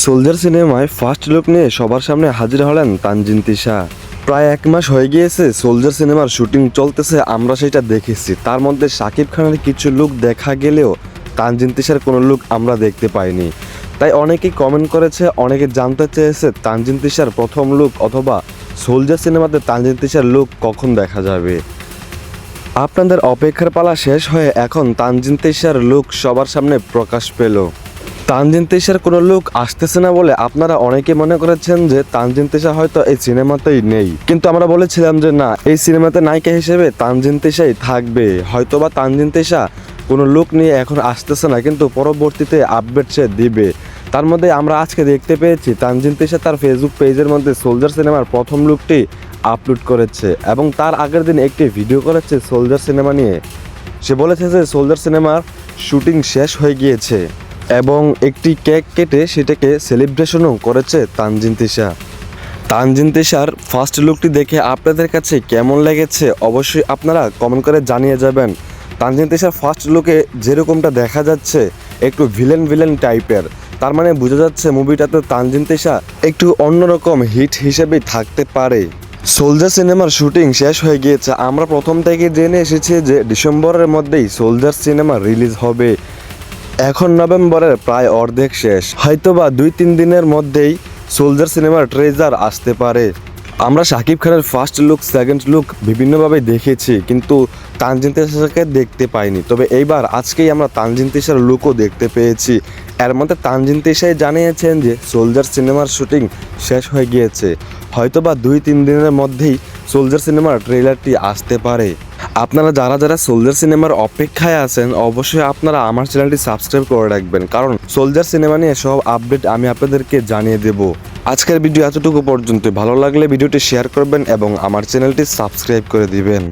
Soldier সিনেমায় first look নিয়ে সবার সামনে হাজির হলেন তানজিন তিশা। প্রায় 1 মাস হয়ে গিয়েছে সোলজার সিনেমার শুটিং চলতেছে, আমরা সেটা দেখেছি। তার মধ্যে শাকিব খানের কিছু লুক দেখা গেলেও তানজিন তিশার কোনো লুক আমরা দেখতে পাইনি। তাই অনেকেই কমেন্ট করেছে, অনেকে জানতে চেয়েছে তানজিন তিশার প্রথম লুক অথবা সোলজার সিনেমাতে তানজিন তিশার লুক কখন দেখা যাবে। আপনাদের অপেক্ষার পালা শেষ হয়ে এখন তানজিন তিশার লুক সবার সামনে প্রকাশ পেল। তানজিন তিশার কোনো লুক আসতেছে না বলে আপনারা অনেকে মনে করেছেন যে তানজিন তিশা হয়তো এই সিনেমাতেই নেই, কিন্তু আমরা বলেছিলাম যে না, এই সিনেমাতে নায়িকা হিসেবে তানজিন তিশাই থাকবে। হয়তোবা তানজিন তিশা কোনো লুক নিয়ে এখন আসতেছে না, কিন্তু পরবর্তীতে আপডেট সে দিবে। তার মধ্যে আমরা আজকে দেখতে পেয়েছি তানজিন তিশা তার ফেসবুক পেজের মধ্যে সোলজার সিনেমার প্রথম লুকটি আপলোড করেছে এবং তার আগের দিন একটি ভিডিও করেছে সোলজার সিনেমা নিয়ে। সে বলেছে যে সোলজার সিনেমার শুটিং শেষ হয়ে গিয়েছে এবং একটি কেক কেটে সেটাকে সেলিব্রেশনও করেছে তানজিন তিশা। তানজিন তিশার ফার্স্ট লুকটি দেখে আপনাদের কাছে কেমন লেগেছে অবশ্যই আপনারা কমেন্ট করে জানিয়ে যাবেন। তানজিন তিশার ফার্স্ট লুকে যেরকমটা দেখা যাচ্ছে একটু ভিলেন টাইপের, তার মানে বোঝা যাচ্ছে মুভিটাতে তানজিন তিশা একটু অন্যরকম হিট হিসেবেই থাকতে পারে। সোলজার সিনেমার শুটিং শেষ হয়ে গিয়েছে, আমরা প্রথম থেকে জেনে এসেছি যে ডিসেম্বরের মধ্যেই সোলজার সিনেমা রিলিজ হবে। এখন নভেম্বরের প্রায় অর্ধেক শেষ, হয়তোবা 2-3 দিনের মধ্যেই সোলজার সিনেমার ট্রেজার আসতে পারে। আমরা শাকিব খানের ফার্স্ট লুক, সেকেন্ড লুক বিভিন্নভাবে দেখেছি, কিন্তু তানজিন তিশাকে দেখতে পাইনি। তবে এইবার আজকেই আমরা তানজিন তিশার লুকও দেখতে পেয়েছি। এর মধ্যে তানজিন তিশাই জানিয়েছেন যে সোলজার সিনেমার শুটিং শেষ হয়ে গিয়েছে, হয়তোবা 2-3 দিনের মধ্যেই সোলজার সিনেমার ট্রেলারটি আসতে পারে। আপনারা যারা সোলজার সিনেমার অপেক্ষায় আছেন অবশ্যই আপনারা আমার চ্যানেলটি সাবস্ক্রাইব করে রাখবেন, কারণ সোলজার সিনেমা নিয়ে সব আপডেট আমি আপনাদেরকে জানিয়ে দেব। আজকের ভিডিও এতটুকু পর্যন্ত। ভালো লাগলে ভিডিওটি শেয়ার করবেন এবং আমার চ্যানেলটি সাবস্ক্রাইব করে দিবেন।